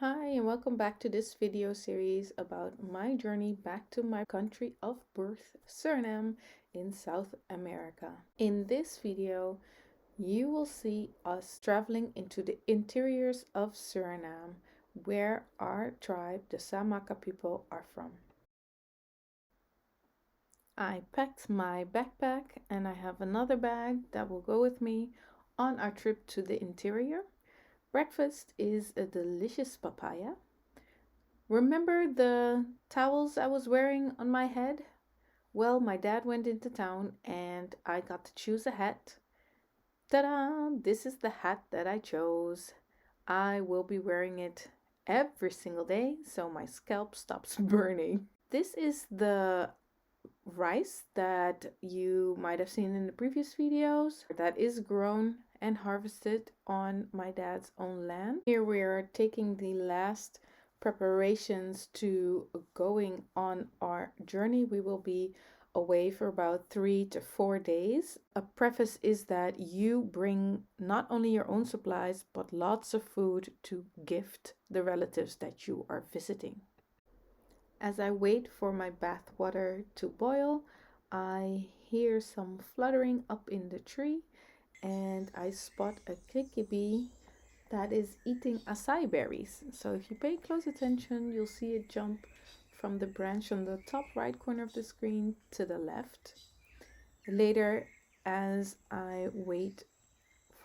Hi and welcome back to this video series about my journey back to my country of birth, Suriname in South America. In this video, you will see us traveling into the interiors of Suriname, where our tribe, the Saamaka people, are from. I packed my backpack and I have another bag that will go with me on our trip to the interior. Breakfast is a delicious papaya. Remember the towels I was wearing on my head? Well, my dad went into town and I got to choose a hat. Ta-da! This is the hat that I chose. I will be wearing it every single day so my scalp stops burning. This is the rice that you might have seen in the previous videos that is grown and harvested on my dad's own land. Here we are taking the last preparations to going on our journey. We will be away for about 3 to 4 days. A preface is that you bring not only your own supplies but lots of food to gift the relatives that you are visiting. As I wait for my bath water to boil, I hear some fluttering up in the tree and I spot a kikkibi that is eating acai berries. So if you pay close attention, you'll see it jump from the branch on the top right corner of the screen to the left. Later, as I wait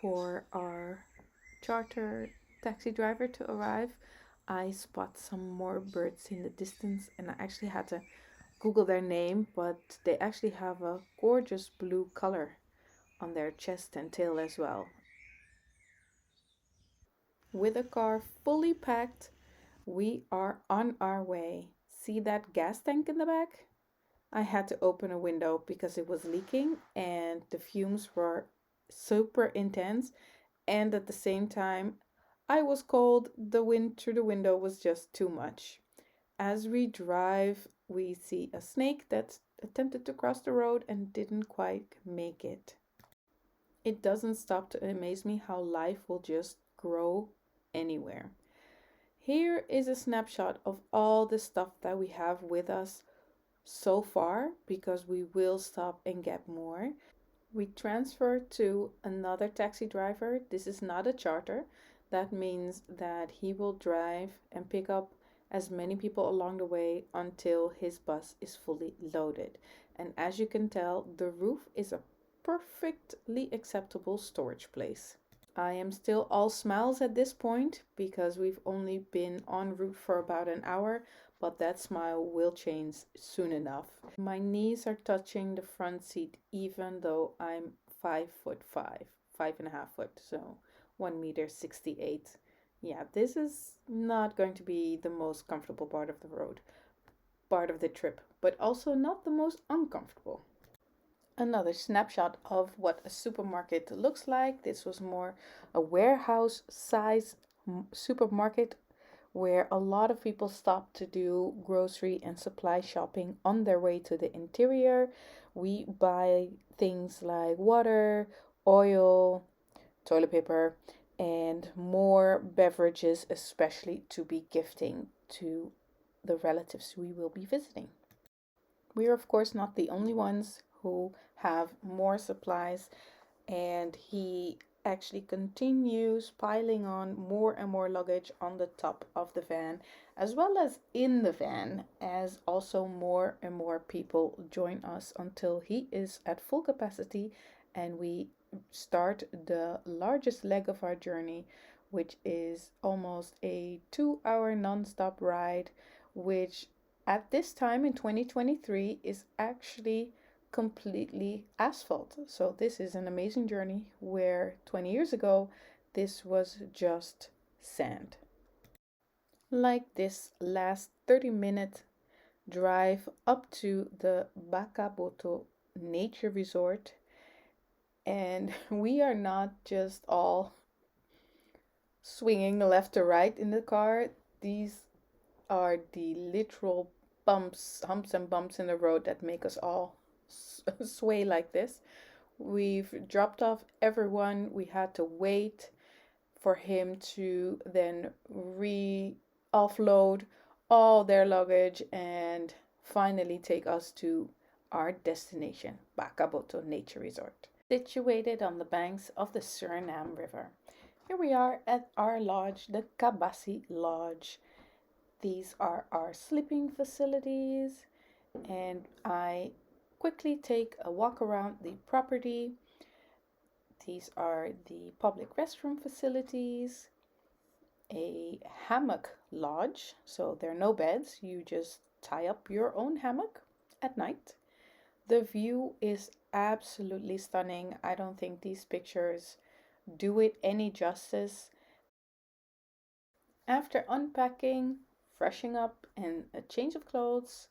for our charter taxi driver to arrive, I spot some more birds in the distance and I actually had to Google their name, but they actually have a gorgeous blue color on their chest and tail as well. With a car fully packed, we are on our way. See that gas tank in the back? I had to open a window because it was leaking and the fumes were super intense, and at the same time I was cold. The wind through the window was just too much. As we drive, we see a snake that attempted to cross the road and didn't quite make it. It doesn't stop to amaze me how life will just grow anywhere. Here is a snapshot of all the stuff that we have with us so far, because we will stop and get more. We transfer to another taxi driver. This is not a charter. That means that he will drive and pick up as many people along the way until his bus is fully loaded. And as you can tell, the roof is a perfectly acceptable storage place. I am still all smiles at this point because we've only been en route for about an hour, but that smile will change soon enough. My knees are touching the front seat even though I'm 5'5", 5.5 foot, so 1 meter 68. Yeah, this is not going to be the most comfortable part of the road, part of the trip, but also not the most uncomfortable. Another snapshot of what a supermarket looks like. This was more a warehouse size supermarket where a lot of people stop to do grocery and supply shopping on their way to the interior. We buy things like water, oil, toilet paper, and more beverages, especially to be gifting to the relatives we will be visiting. We are, of course, not the only ones who have more supplies, and he actually continues piling on more and more luggage on the top of the van as well as in the van, as also more and more people join us until he is at full capacity and we start the largest leg of our journey, which is almost a 2-hour non-stop ride, which at this time in 2023 is actually completely asphalt. So this is an amazing journey where 20 years ago this was just sand. Like this last 30-minute drive up to the Baka Boto nature resort, and we are not just all swinging left to right in the car. These are the literal humps and bumps in the road that make us all sway like this. We've dropped off everyone. We had to wait for him to then offload all their luggage and finally take us to our destination, Baka Boto Nature Resort, situated on the banks of the Suriname River. Here we are at our lodge, the Kabasi Lodge. These are our sleeping facilities, and I quickly take a walk around the property. These are the public restroom facilities, a hammock lodge, so there are no beds, you just tie up your own hammock at night. The view is absolutely stunning. I don't think these pictures do it any justice. After unpacking, freshening up, and a change of clothes,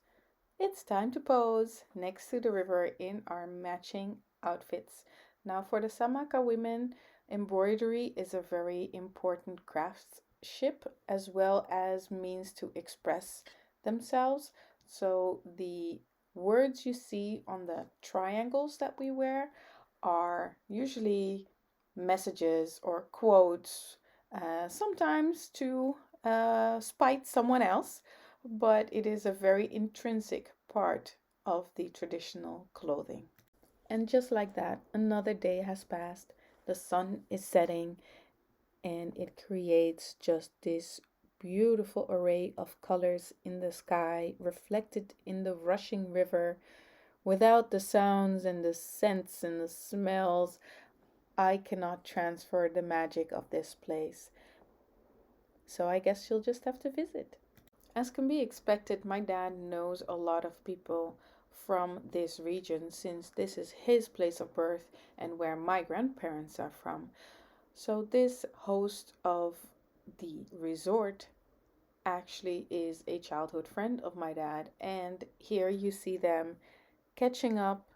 it's time to pose next to the river in our matching outfits. Now, for the Saamaka women, embroidery is a very important craftsmanship as well as means to express themselves. So, the words you see on the triangles that we wear are usually messages or quotes, sometimes to spite someone else, but it is a very intrinsic part of the traditional clothing. And just like that, another day has passed, the sun is setting, and it creates just this beautiful array of colors in the sky, reflected in the rushing river. Without the sounds and the scents and the smells, I cannot transfer the magic of this place. So I guess you'll just have to visit. As can be expected, my dad knows a lot of people from this region since this is his place of birth and where my grandparents are from. So, this host of the resort actually is a childhood friend of my dad, and here you see them catching up,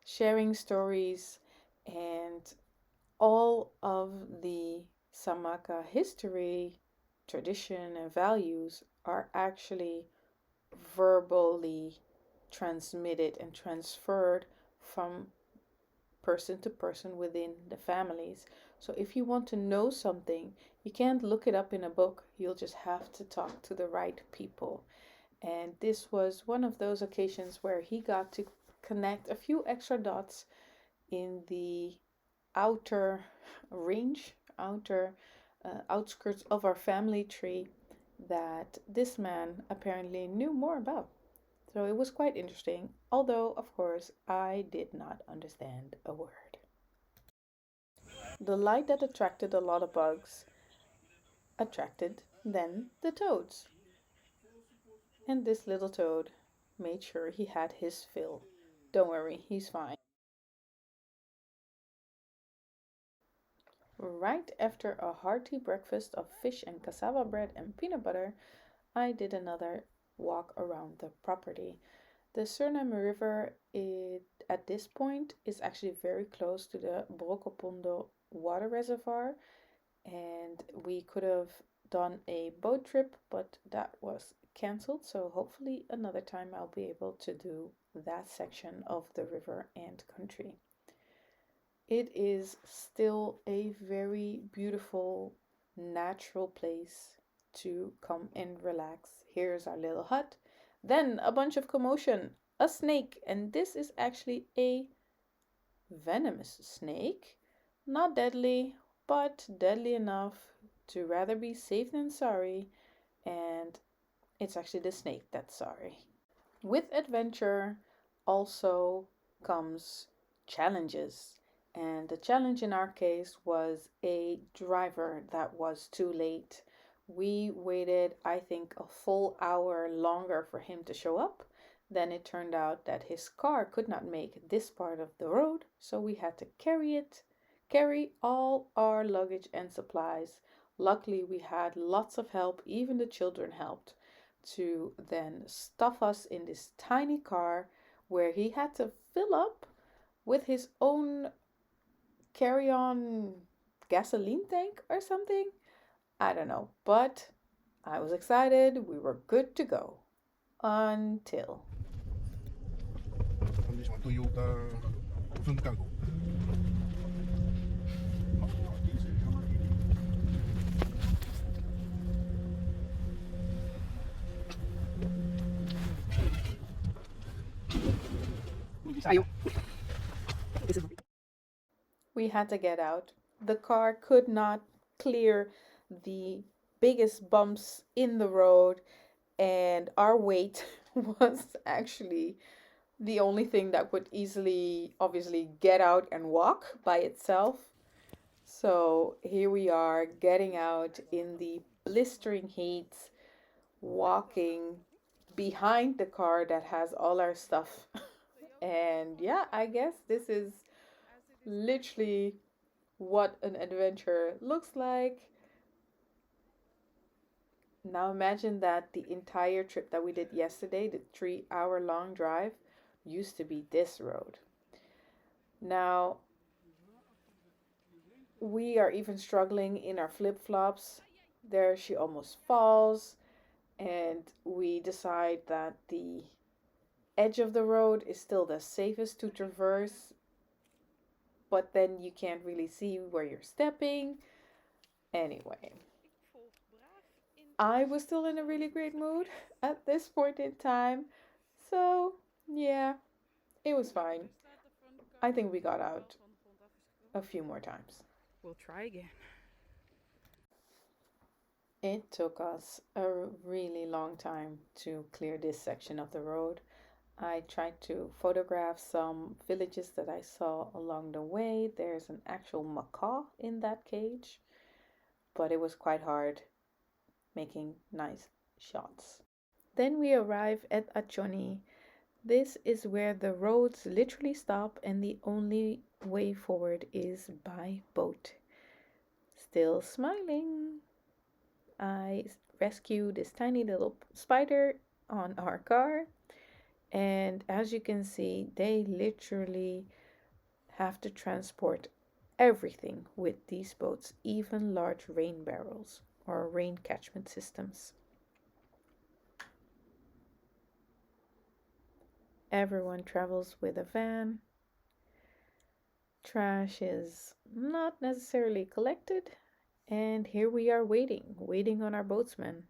sharing stories, and all of the Saamaka history, tradition, and values are actually verbally transmitted and transferred from person to person within the families. So if you want to know something, you can't look it up in a book. You'll just have to talk to the right people. And this was one of those occasions where he got to connect a few extra dots in the outer range, outer outskirts of our family tree that this man apparently knew more about. So it was quite interesting, although, of course, I did not understand a word. The light that attracted a lot of bugs attracted then the toads. And this little toad made sure he had his fill. Don't worry, he's fine. Right after a hearty breakfast of fish and cassava bread and peanut butter, I did another walk around the property. The Suriname River, at this point, is actually very close to the Brokopondo water reservoir, and we could have done a boat trip, but that was cancelled. So hopefully another time I'll be able to do that section of the river and country. It is still a very beautiful, natural place to come and relax. Here's our little hut. Then a bunch of commotion. A snake, and this is actually a venomous snake. Not deadly, but deadly enough to rather be safe than sorry. And it's actually the snake that's sorry. With adventure also comes challenges. And the challenge in our case was a driver that was too late. We waited, I think, a full hour longer for him to show up. Then it turned out that his car could not make this part of the road, so we had to carry all our luggage and supplies. Luckily, we had lots of help, even the children helped to then stuff us in this tiny car where he had to fill up with his own carry-on gasoline tank or something. I don't know, but I was excited. We were good to go until We had to get out. The car could not clear the biggest bumps in the road, and our weight was actually the only thing that would easily, obviously, get out and walk by itself. So here we are getting out in the blistering heat, walking behind the car that has all our stuff. And yeah, I guess this is literally what an adventure looks like. Now imagine that the entire trip that we did yesterday, the 3 hour long drive, used to be this road. Now we are even struggling in our flip flops. There she almost falls, and we decide that the edge of the road is still the safest to traverse, but then you can't really see where you're stepping. Anyway, I was still in a really great mood at this point in time. So, yeah, it was fine. I think we got out a few more times. We'll try again. It took us a really long time to clear this section of the road. I tried to photograph some villages that I saw along the way. There's an actual macaw in that cage, but it was quite hard making nice shots. Then we arrive at Achoni. This is where the roads literally stop and the only way forward is by boat. Still smiling. I rescue this tiny little spider on our car, and as you can see, they literally have to transport everything with these boats, even large rain barrels or rain catchment systems. Everyone travels with a van. Trash is not necessarily collected, and here we are waiting on our boatsman.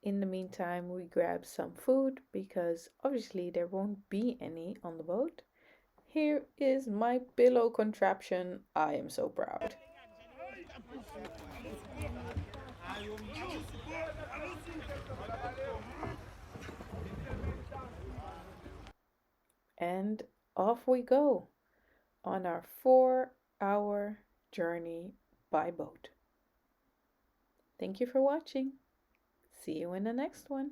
In the meantime, we grab some food because obviously there won't be any on the boat. Here is my pillow contraption. I am so proud. And off we go on our 4 hour journey by boat. Thank you for watching. See you in the next one.